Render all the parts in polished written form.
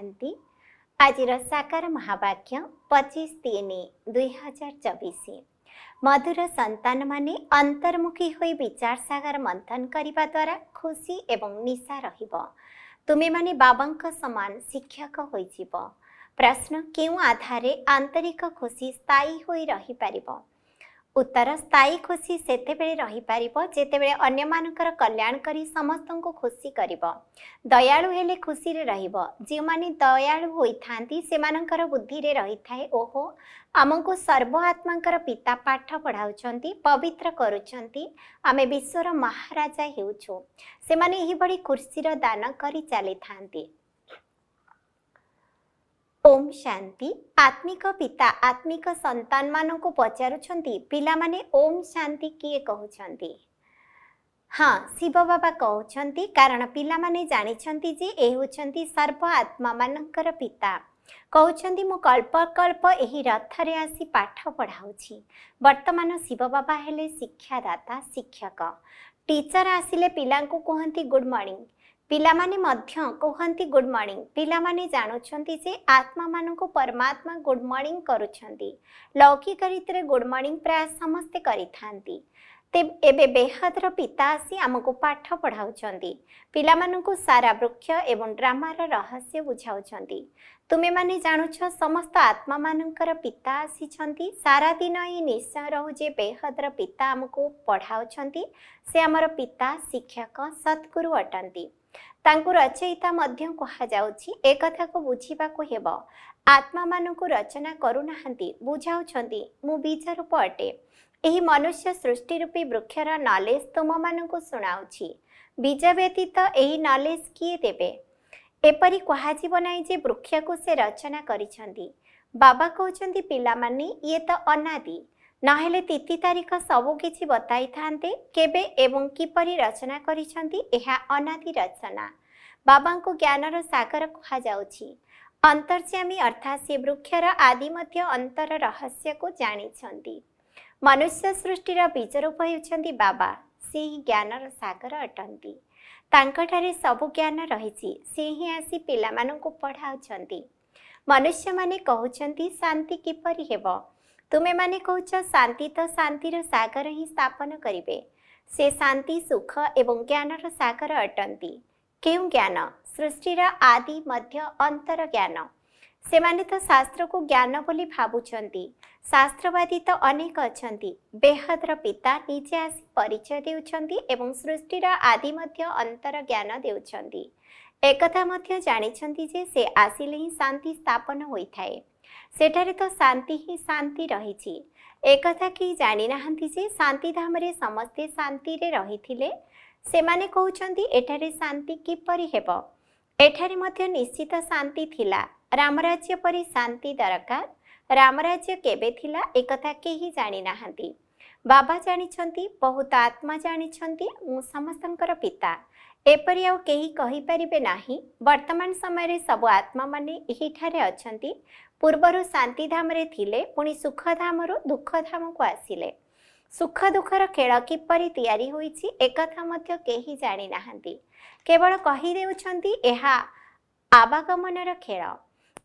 शांति। आज साकार महावाक्य 25/3/2024। मधुर संतान माने अंतर्मुखी होई विचार सागर मंथन करिबा द्वारा खुशी एवं निशा रहिबो। तुमे माने बाबांक समान शिक्षक होई जीवो। प्रश्न, क्यों आधारे आंतरिक खुशी स्थायी होई रही पारिबो? उत्तर, स्थायी खुशी सेतेबेले रही पारिबो जेतेबेले अन्य मानकर कल्याण करी समस्तंको खुशी करिबो। दयालु हेले खुशी रे रहिबो। जे माने दयालु होई थांती सेमानकर बुद्धि रे रही थाए, ओहो आमको सर्व आत्मांकर पिता पाठ पढ़ाउछंती, पवित्र करूछंती, आमे विश्वर महाराजा हेउछु। सेमाने एही बड़ी खुशी रो दान करी चली थांती। ओम शांति। आत्मिक पिता आत्मिक संतान मानन को पचारुछंती, पिला माने ओम शांति किए कहउछंती? हाँ, शिव बाबा कहउछंती, कारण पिला माने जानिछंती जे ए होछंती सर्व आत्मा मानकर पिता। कहउछंती मु कल्प कल्प एही रथ रे आसी पाठ पढ़ाउछि। वर्तमान शिव बाबा हेले शिक्षादाता, शिक्षक। टीचर आसिले पिलांको कहंती गुड मॉर्निंग, पिला माने मध्य कहंती गुड मॉर्निंग। पिला माने जानुछंती जे आत्मा मानको परमात्मा गुड मॉर्निंग करूछंती। लौकिक रीति रे गुड मॉर्निंग प्राय समस्ते करिथांती। एबे बेहदर पिता आसी आमको पाठ पढ़ाउछंती। पिला मानको सारा वृक्ष एवं ड्रामार रहस्य बुझाउछंती। तुमे माने जानुछ समस्त आत्मा मानकर पिता आसीछंती। सारा दिन ही निश्चय रहु जे बेहदर पिता आमको पढ़ाउछंती। से आमर पिता, शिक्षक, सद्गुरु अटंती। तांको रचयिता मध्य कहा जाउछि। ए कथा को बुझिबा को हेबो। आत्मा माननको रचना करूनाहांती, बुझाउछंती। मु बीज रूप अटे। एही मनुष्य सृष्टि रूपी वृक्षर नॉलेज तुम माननको सुनाउछि। बीज व्यतीत एही नॉलेज किए देबे? एपरि कहाजिब नाही जे वृक्ष को से रचना करिछंती। बाबा कहउछंती पिला माने ये तो अनादि, नहेले तिथि तारीख सबु किछि बताई थांते केबे एवं किपरि रचना करिछंती। एहा अनादि रचना। बाबांको ज्ञानर सागर कहा जाउछि। अंतर्यामी अर्थात से वृक्षर आदि मध्य अंतर रहस्य को जानिछंती। मनुष्य सृष्टिर बीज रूप हेउछंती बाबा। से ही ज्ञानर सागर अटंती। तांकठारे सबु ज्ञान रहिछि। से ही आसी पिला माननको पढ़ाउछंती। मनुष्य माने कहउछंती शांति किपरि हेबो? तुमे माने कहउछ शांति तो शांतिर सागर ही स्थापन करिवे। से शांति, सुख एवं ज्ञानर सागर अटंती। केउ ज्ञान? सृष्टिर आदि मध्य अंतर ज्ञान। से माने तो शास्त्र को ज्ञान बोली भाबुछंती। शास्त्रवादी तो अनेक अछंती। बेहदर पिता निजे आसी परिचय देउछंती एवं सृष्टिर आदि मध्य अंतर ज्ञान देउछंती। एकथा मध्य जानिछंती जे से आसिले ही शांति स्थापन होइथाए। सेठारे तो शांति ही शांति रहिछि। एकथा कि जानि नाहंती जे शांति धाम रे समस्ते शांति रे रहिथिले। सेमाने कहउछंती एठारे शांति किपरि हेबो? एठारे मध्य निश्चित शांति थिला। रामराज्य परि शांति दरकार। रामराज्य केबे थिला एकथा केही जानि नाहंती। बाबा जानिछंती, बहुत आत्मा जानिछंती, मु समस्तंकर पिता। एपरि आउ केही कहि परिबे नाही। वर्तमान समय रे सब आत्मा माने एही ठारे अछंती। पूर्वरु शांति धाम रे थिले, पुणी सुख धामरु दुख धाम को आसिले। सुख दुखर खेल किपरि तैयारी होईछि एकथा मध्य केही जानि नाहंती। केवल कहि देउछंती एहा आवागमनर खेल।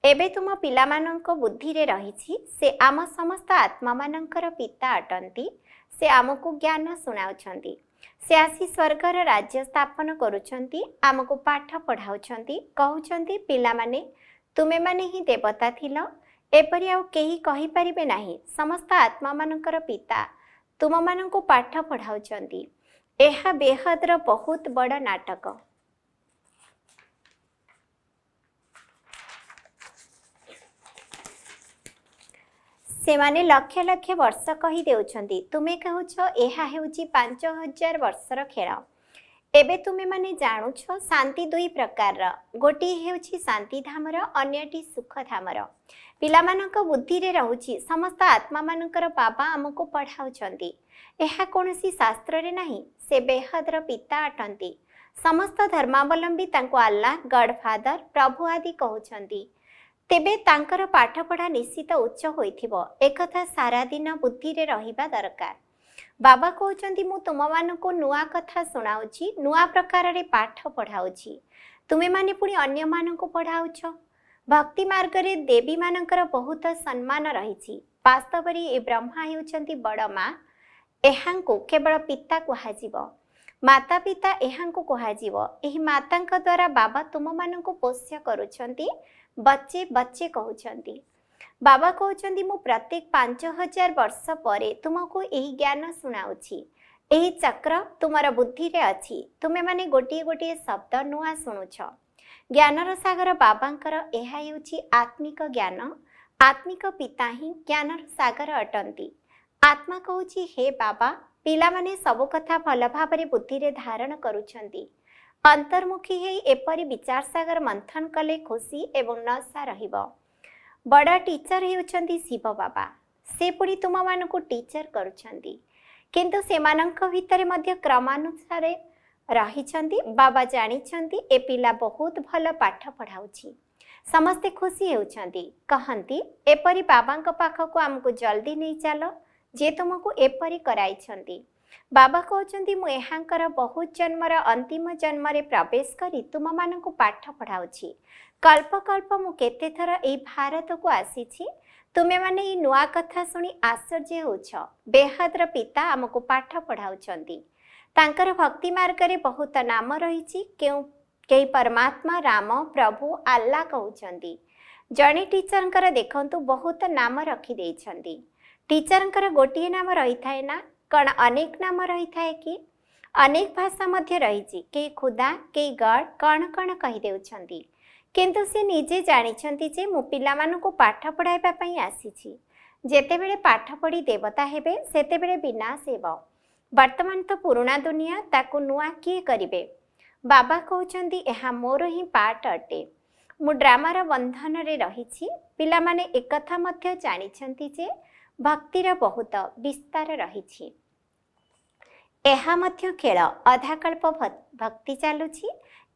एबे तुम पिला माननको बुद्धि रे रहिछि। से आम समस्त आत्मा मानकर पिता अटंती। से आमको ज्ञान सुनाउछंती। से आसी स्वर्गर राज्य स्थापन करूछंती। आमको पाठ पढ़ाउछंती। कहउछंती पिला माने तुमे माने ही देवता थिल। एपरि आउ केही कहि परिबे नाही। समस्त आत्मा मानकर पिता तुम माननको पाठ पढ़ाउछंती। एहा बेहदर बहुत बड़ नाटक। सेमाने लक्ष लक्ष वर्ष कही देउछंती। तुमे कहउछ एहा हेउची 5000 वर्षर खेल। एबे तुमे माने जानुछ शांति दुई प्रकार। गोटी हेउची शांति धामर, अन्यटी सुख धामर। पिला मानक बुद्धि रे रहुची। समस्त आत्मा मानकर बाबा हमको पढ़ाउछंती। एहा कोनोसी शास्त्र रे नाही। से बेहदर पिता अटंती। समस्त धर्मावलंबी तांको अल्लाह, गॉड फादर, प्रभु आदि कहउछंती। तेबे तांकर पाठ पढ़ा निश्चित उच्च होइथिबो। एकथा सारा दिन बुद्धि रे रहिबा दरकार। बाबा कहउछंती मु तुम मानको नुआ कथा सुनाउछि, नुआ प्रकार रे पाठ पढ़ाउछि। तुमे माने पुणी अन्य मानको पढ़ाउछ। भक्ति मार्ग रे देवी मानकर बहुत सम्मान रही। वास्तव में ए ब्रह्मा हेउछंती बड़ माँ, एहांकु केवल पिता कुहाजिब, माता पिता एहांकु कुहाजिब। एही मातांक द्वारा बाबा तुम मानंकु पोष्य करूछंती, बच्चे बच्चे कहउछंती। बाबा कहउछंती मु प्रत्येक 5000 वर्ष परे तुमको एही ज्ञान सुनाउछि। एही चक्र तुमर बुद्धि रे अछि, तुमे माने गोटिए गोटिए शब्द नुआ सुनुछ। ज्ञानर सागर बाबांकर एहा हेउछि आत्मिक ज्ञान। आत्मिक पिता ही ज्ञानर सागर अटंती। आत्मा कहूछि हे बाबा, पिला माने सब कथा भल भाबरे बुद्धि रे धारण करूछंती। अंतर्मुखी हे एपरि विचार सागर मंथन कले खुशी एवं नशा रहिब। बड़ा टीचर हेउछंती शिव बाबा, से पुणी तुम मानकु टीचर करूछंती, किंतु सेमानंक भितरे मध्य क्रमानुसारे रहिछंती। बाबा जानिछंती ए पिला बहुत भल पाठ पढ़ाउछि, समस्ते खुशी हेउछंती। कहंती एपरि बाबांक पाखकु हमकु जल्दी नहीं चलो, जे तुमको एपरि कराइछंती। बाबा कहउछंती मु एहांकर बहुत जन्मर अंतिम जन्म रे प्रवेश करी तुम मानकु पाठ पढ़ाउछि। कल्प कल्प मु केते थर ए भारत को आसीछि, तुमे माने ई नुआ कथा सुनी आश्चर्य होछ। बेहदर पिता हमको पाठ पढ़ाउछंती। तांकर भक्ति मार्ग रे बहुत नाम रहिछि। केही परमात्मा, राम, प्रभु, आल्ला कहउछंती। जणे टीचरंकर देखंतु बहुत नाम रखी देइछंती। टीचरंकर गोटिए नाम रही थाए ना, कण अनेक नाम रही थाए कि? अनेक भाषा मध्य रहिछि। केही खुदा, केही गॉड कण कण कहि देउछंती, किंतु से निजे जानिछंती जे मु पिलामानकु पाठ पढ़ाइबा पई आसीछि। जेतेबेले पाठ पढ़ी देवता हेबे, सेतेबेले विनाश हेब। वर्तमान तो पुराना दुनिया, ताकु नुआ किए करिवे? बाबा कहउछंती एहा मोर ही पाठ अटे। मु ड्रामार बंधन रे रहिछि। पिलामाने एकथा मध्य जानिछंती जे भक्तिर बहुत विस्तार रहिछि। एहा मध्य खेल अधाकल्प भक्ति चालुछि।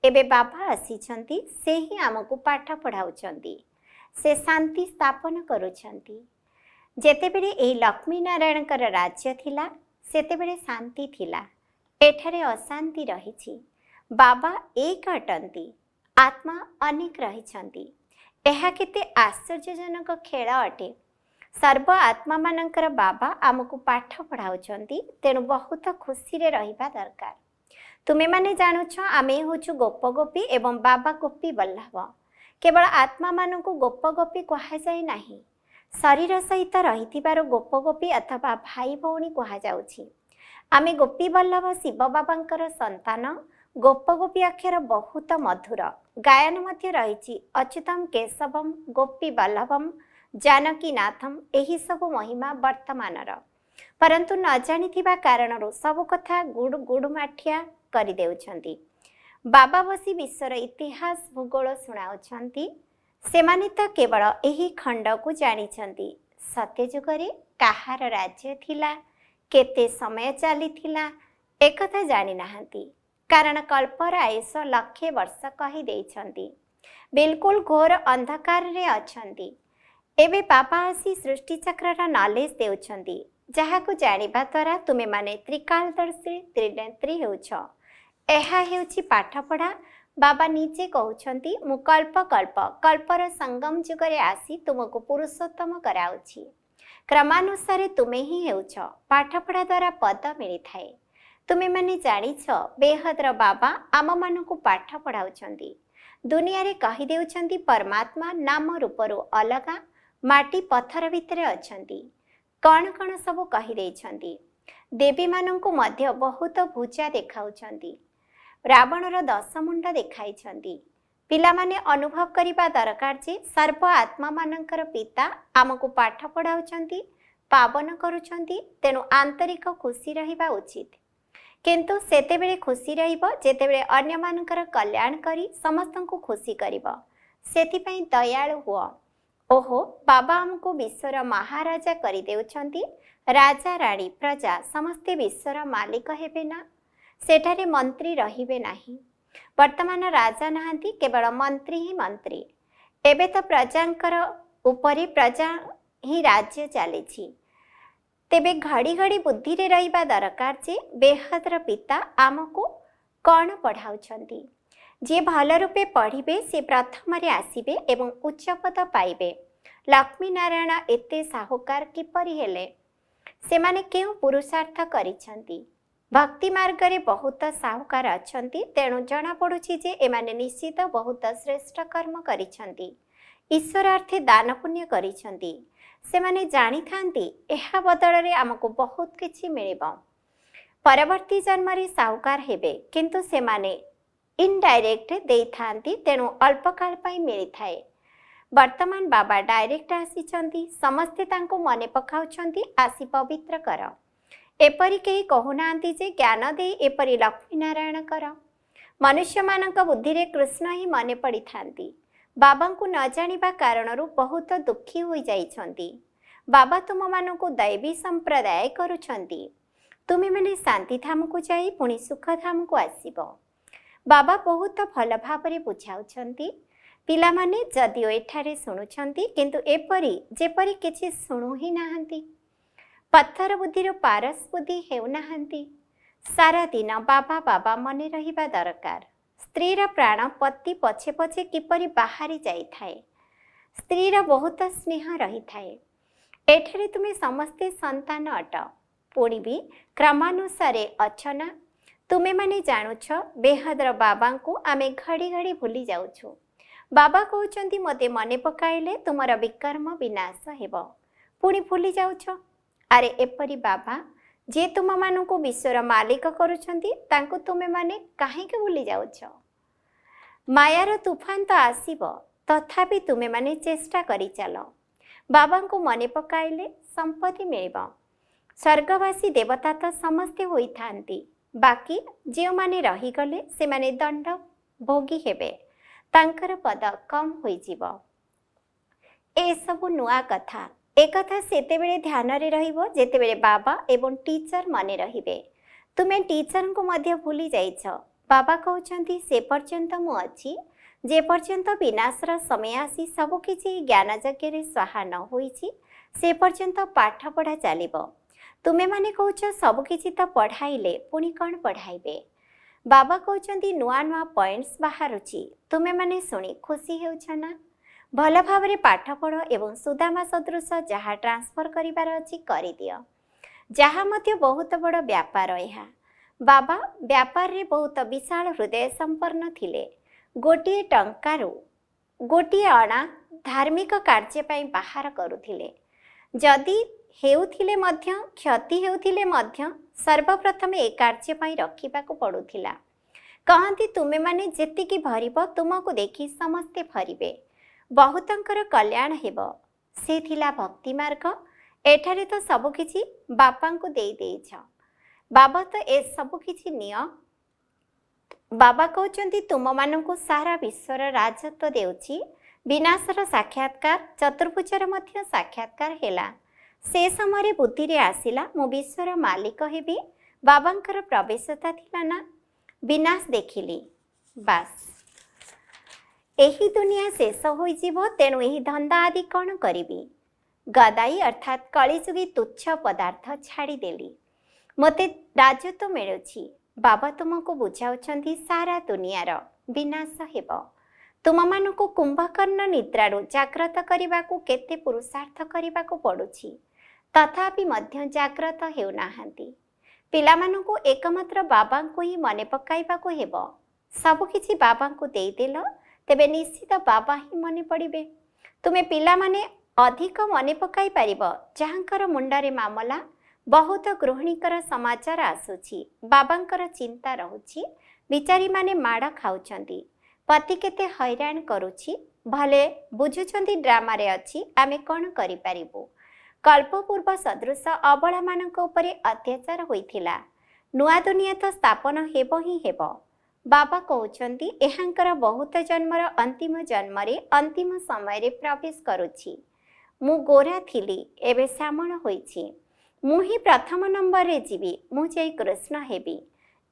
एबे बाबा आसीछंती, से ही आमको पाठ पढ़ाउछंती, से शांति स्थापन करूछंती। जेतेबेले एही लक्ष्मी नारायणकर राज्य थिला, सेतेबेले शांति थिला। एठारे अशांति रहिछि। बाबा एक अटंती, आत्मा अनेक रहिछंती। एहा केते आश्चर्यजनक खेल अटे। सर्व आत्मा मानकर बाबा आमको पाठ पढ़ाउछंती, तेणु बहुत खुशी रे रहिबा दरकार। तुमे माने जानुछ आमे होछु गोप गोपी एवं बाबा गोपी बल्लभ। केवल आत्मा मानकु गोप गोपी कहा जाए नाही, शरीर सहित रहिथिबार गोप गोपी अथवा भाई भौणी कहा जाउछि। आमे गोपी बल्लभ शिव बाबांकर संतान। गोप गोपी अक्षर बहुत मधुर। गायन मध्य रहिछि अच्युतम केशवम गोपी बल्लभम जानकी नाथम। एही सब महिमा वर्तमानर, परंतु न जानिथिबा कारणरू सब कथा गुड़ गुड़ माठिया करि देउछंती। बाबा बसी विश्वर इतिहास भूगोल सुनाउछंती। सेमाने तो केवल एही खंड को जानिछंती। सत्यजुगरे काहार राज्य थिला, केते समय चलीथिला, एकथा जानि नाहंती। कारण कल्पर आयुष लक्षे वर्ष कहि देइछंती। बिल्कुल घोर अंधकार रे अछंती। एबे बाबा आसी सृष्टि चक्रर नॉलेज देउछंती, जहाकु जानिबा द्वारा तुमे माने त्रिकालदर्शी त्रिनेत्री हेउछ। एहा हेउछि पाठ पढ़ा। बाबा निजे कहउछंती मु कल्प कल्प कल्पर संगम जुगरे आसी तुमको पुरुषोत्तम कराउछि। क्रमानुसारे तुमे ही हेउछ। पाठ पढ़ा द्वारा पद मिली थाए। तुमे माने जानिछ बेहदर बाबा आम मानकु पाठ पढ़ाउछंती। दुनिया रे कहि देउछंती परमात्मा नाम रूपरु अलगा माटी पत्थर भितरे अछंती। कण कण सब कहि देइछंती। देवी मानंकु मध्य बहुत भुजा देखाउछंती। रावणर 10 मुंड देखाइछंती। पिला माने अनुभव करिबा दरकार जे सर्व आत्मा मानंकर पिता आमको पाठ पढ़ाउछंती, पावन करूछंती। तेणु आंतरिक खुशी रहिबा उचित। किंतु सेतेबेले खुशी रहिबो जेतेबेले अन्य मानकर कल्याण करी समस्तंकु खुशी करिबो। सेतिपई दयालु हुओ। ओहो, बाबा हमको विश्वर महाराजा करि देउछंती। राजा राणी प्रजा समस्ते विश्वर मालिक हेबे ना, सेठारे मंत्री रहिबे नाही। वर्तमान राजा नाहंती, केवल मंत्री ही मंत्री। एबे तो प्रजांकर उपरे प्रजा ही राज्य चलेछि। तेबे घड़ी घड़ी बुद्धि रे रहिबा दरकार जे बेहदर पिता आमको कौन पढ़ाउछंती। जे भल रूपे पढ़िबे से प्रथम आसिबे एवं उच्च पद पाइबे। लक्ष्मी नारायण एते साहुकार किपरि हेले? सेमाने केउ पुरुषार्थ करिसंती? भक्ति मार्ग रे बहुत साहुकार अछंती, तेणु जना पड़ुछि जे एमाने निश्चित बहुत श्रेष्ठ कर्म करिसंती, ईश्वरार्थे दान पुण्य करिसंती। सेमाने जानी थांती एहा बदल रे हमको बहुत किछि मिलिबो। परवर्ती जन्म रे साहुकार हेबे, किंतु सेमाने इनडायरेक्ट देई थांती, तेणु अल्प काल पई मिली थाए। वर्तमान बाबा डायरेक्ट आसीचंती, समस्ते तांको मने पकाउछंती, आसी पवित्र कर। एपरि केही कहूनांती जे ज्ञान दे एपरि लक्ष्मी नारायण कर। मनुष्य मानक बुद्धि रे कृष्ण ही मने पड़ी थांती। बाबा को न जानिबा कारणरू बहुत दुखी होई जाइछंती। बाबा तुम मानक दैवी संप्रदाय करुछंती। तुमे माने शांति धाम को जाई पुणी सुख धाम को आसीबो। बाबा बहुत भल भाबरे बुझाउछंती। पिला माने जदिओ एठारे सुनुछंती, किंतु एपरि जेपरि किछि सुनु ही नाहंती। पत्थर बुद्धि पारस बुद्धि हेउनाहांती। सारा दिन बाबा बाबा मने रहिबा दरकार। स्त्रीर प्राण पति पछे पछे किपरि बाहरी जाई थाए। स्त्रीर बहुत स्नेह रही थाए। एठरे तुमे समस्ते संतान अट, पुणी भी क्रमानुसारे अछना। तुमे माने जानुछ बेहदर बाबा को आमे घड़ी घड़ी भूली जाउछु। बाबा कहउचंती मते मने पकाइले तुमर विकर्म विनाश हेबो, पुणी भूली जाउछ। अरे एपरी बाबा जे तुम मानू विश्वर मालिक करुछंती, तांको तुमे माने काहेके भूली जाउछ? मायार तूफान तो आसीबो, तथापि तुमे माने चेष्टा करी चलो। बाबा को मने पकाइले संपत्ति मिलिबो। स्वर्गवासी देवता तो समस्ते होई थांती, बाकी जे माने रही गले से माने दंड भोगी हेबे, तांकर पद कम होई जीवो। ए सब नुआ कथा। एक कथा सेतेबेले ध्यान रे रहिबो जेतेबेले बाबा एवं टीचर माने रहिबे। तुमे टीचर को मध्य भूली जाइछ। बाबा कहउछंती से पर्यंत मु अछि, जे पर्यंत विनाशर समय आसी सब किछि ज्ञान यज्ञ रे स्वाहा न होईछि, से पर्यंत पाठ पढ़ा चलिबो। तुमे माने कहउछ सब किछि त पढ़ाइले, पुणी कोन पढ़ाइबे? बाबा कहउछंती नुआ नुआ पॉइंट्स बाहरुछि, तुमे माने सुनी खुशी हेउछ ना? भल भाव पाठ पढ़ एवं सुदामा सदृश जहाँ ट्रांसफर करिबार अछि करि दियो। जहाँ मध्य बहुत बड़ व्यापार यह। बाबा व्यापार रे बहुत विशाल हृदय संपन्न थिले। गोटिए टंकारु गोटिए अणा धार्मिक कार्य पई बाहर करुथिले। जदि हेउथिले मध्य क्षति हेउथिले मध्य सर्वप्रथम ए कार्य पई रखिबाको पडुथिला। कहंती तुमे माने जेतिकी भरिबो तुमको देखि समस्ते भरिबे, बहुतंकर कल्याण हेबो। से थिला भक्ति मार्ग। एठारे तो सब किछि बापा को देई देइछ। बाबा तो ए सब किछि नियो। बाबा कहउचंती तुम मानकु सारा विश्वर राजत्व देउछि। विनाशर साक्षात्कार चतुर्भुजर मध्य साक्षात्कार हेला। से समय बुद्धि रे आसिला मु विश्वर मालिक हेबी। बाबांकर प्रवेशता थिला ना, विनाश देखिली। बास एही दुनिया शेष होई जीवो, तेणु एही धंदा आदि कौन करिबी? गदाई अर्थात कलिजुगी तुच्छ पदार्थ छाड़ी देली। मते राजत्व मिलुछि। बाबा तुमको बुझाउछंती सारा दुनियार विनाश हेबो। तुम मानकु कुंभकर्ण निद्रारु जाग्रत करिबाकु केते पुरुषार्थ करिबाकु पडुछि, तथापि मध्य जाग्रत हेउनाहांती। पिलामानकु एकमात्र बाबा को ही मने पकाइबाकु हेबो। सब किछि बाबा को देइदेल, तेबे निश्चित बाबा ही मने पड़िबे। तुमे पिला माने अधिक मने पकाई पारिबो, जहाँकर मुंडरे मामला बहुत गृहिणीकर समाचार आसुछि। बाबांकर चिंता रहुछि। बिचारी माने माड़ खाउछंती, पति केते हैरान करुछि। भले बुझुछंती ड्रामा रे अछि, आमे कोन करि पारिबु? कल्पपूर्व सदृश अबला मानक उपरे अत्याचार होइथिला। नुआ दुनिया तो स्थापन हेबो ही हेबो। बाबा कहउछंती एहांकर बहुत जन्मर अंतिम जन्मरे अंतिम समय रे प्रवेश करुछि। मु गोरा थिली, एबे श्यामल होइछि। मु ही प्रथम नंबर रे जीवी, मु जई कृष्ण हेबी।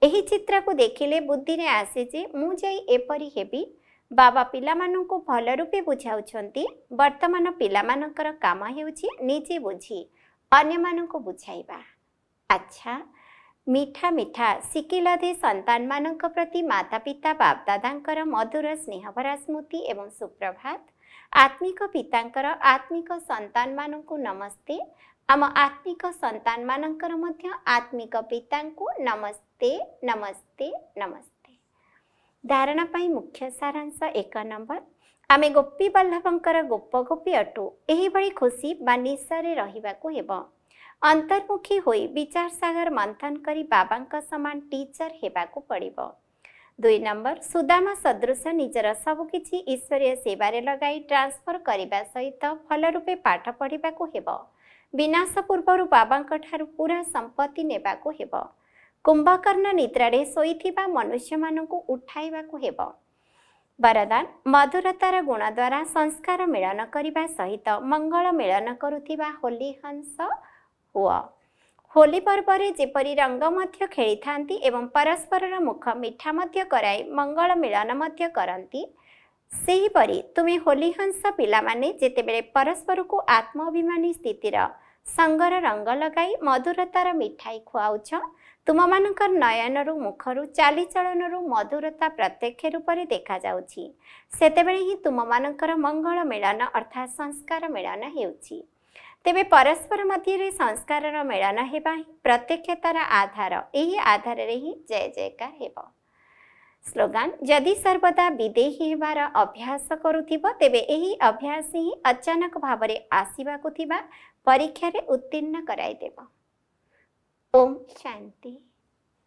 एही चित्र को देखिले बुद्धि रे आसे जे मु जई एपरि हेबी। बाबा पिलामानंकु भल रूपे बुझाउछंती। वर्तमान पिलामानंकर काम हेउछि निजे बुझी अन्य मानंकु बुझाइबा। अच्छा, ମିଠା ମିଠା ଶିକିଲାଧି ସନ୍ତାନମାନଙ୍କ ପ୍ରତି ମାତା ପିତା ବାପଦାଦାଙ୍କର ମଧୁର ସ୍ନେହଭରା ସ୍ମୃତି ଏବଂ ସୁପ୍ରଭାତ। ଆତ୍ମିକ ପିତାଙ୍କର ଆତ୍ମିକ ସନ୍ତାନମାନଙ୍କୁ ନମସ୍ତେ। ଆମ ଆତ୍ମିକ ସନ୍ତାନମାନଙ୍କର ମଧ୍ୟ ଆତ୍ମିକ ପିତାଙ୍କୁ ନମସ୍ତେ ନମସ୍ତେ ନମସ୍ତେ। ଧାରଣା ପାଇଁ ମୁଖ୍ୟ ସାରାଂଶ 1 ନମ୍ବର, ଆମେ ଗୋପୀ ବଲ୍ଲଭଙ୍କର ଗୋପ ଗୋପୀ ଅଟୁ। ଏହିଭଳି ଖୁସି ବା ନିଶାରେ ରହିବାକୁ ହେବ। ଅନ୍ତର୍ମୁଖୀ ହୋଇ ବିଚାର ସାଗର ମନ୍ଥନ କରି ବାବାଙ୍କ ସମାନ ଟିଚର ହେବାକୁ ପଡ଼ିବ। 2 ନମ୍ବର, ସୁଦାମା ସଦୃଶ ନିଜର ସବୁକିଛି ଈଶ୍ୱରୀୟ ସେବାରେ ଲଗାଇ ଟ୍ରାନ୍ସଫର କରିବା ସହିତ ଭଲ ରୂପେ ପାଠ ପଢ଼ିବାକୁ ହେବ। ବିନାଶ ପୂର୍ବରୁ ବାବାଙ୍କ ଠାରୁ ପୁରା ସମ୍ପତ୍ତି ନେବାକୁ ହେବ। କୁମ୍ଭକର୍ଣ୍ଣ ନିଦ୍ରାରେ ଶୋଇଥିବା ମନୁଷ୍ୟମାନଙ୍କୁ ଉଠାଇବାକୁ ହେବ। ବରଦାନ, ମଧୁରତାର ଗୁଣ ଦ୍ୱାରା ସଂସ୍କାର ମିଳନ କରିବା ସହିତ ମଙ୍ଗଳ ମିଳନ କରୁଥିବା ହୋଲି ହଂସ ହୁଅ। ହୋଲି ପର୍ବରେ ଯେପରି ରଙ୍ଗ ମଧ୍ୟ ଖେଳିଥାନ୍ତି ଏବଂ ପରସ୍ପରର ମୁଖ ମିଠା ମଧ୍ୟ କରାଇ ମଙ୍ଗଳ ମିଳନ ମଧ୍ୟ କରନ୍ତି, ସେହିପରି ତୁମେ ହୋଲି ହଂସ ପିଲାମାନେ ଯେତେବେଳେ ପରସ୍ପରକୁ ଆତ୍ମ ଅଭିମାନୀ ସ୍ଥିତିର ସଙ୍ଗର ରଙ୍ଗ ଲଗାଇ ମଧୁରତାର ମିଠାଇ ଖୁଆଉଛ, ତୁମମାନଙ୍କର ନୟନରୁ ମୁଖରୁ ଚାଲିଚଳନରୁ ମଧୁରତା ପ୍ରତ୍ୟକ୍ଷ ରୂପରେ ଦେଖାଯାଉଛି। ସେତେବେଳେ ହିଁ ତୁମମାନଙ୍କର ମଙ୍ଗଳ ମିଳନ ଅର୍ଥାତ୍ ସଂସ୍କାର ମିଳନ ହେଉଛି। ତେବେ ପରସ୍ପର ମଧ୍ୟରେ ସଂସ୍କାରର ମିଳନ ହେବା ହିଁ ପ୍ରତ୍ୟକ୍ଷତାର ଆଧାର। ଏହି ଆଧାରରେ ହିଁ ଜୟ ଜୟକାର ହେବ। ସ୍ଲୋଗାନ, ଯଦି ସର୍ବଦା ବିଦେହୀ ହେବାର ଅଭ୍ୟାସ କରୁଥିବ, ତେବେ ଏହି ଅଭ୍ୟାସ ହିଁ ଅଚାନକ ଭାବରେ ଆସିବାକୁ ଥିବା ପରୀକ୍ଷାରେ ଉତ୍ତୀର୍ଣ୍ଣ କରାଇଦେବ। ଓମ୍ ଶାନ୍ତି।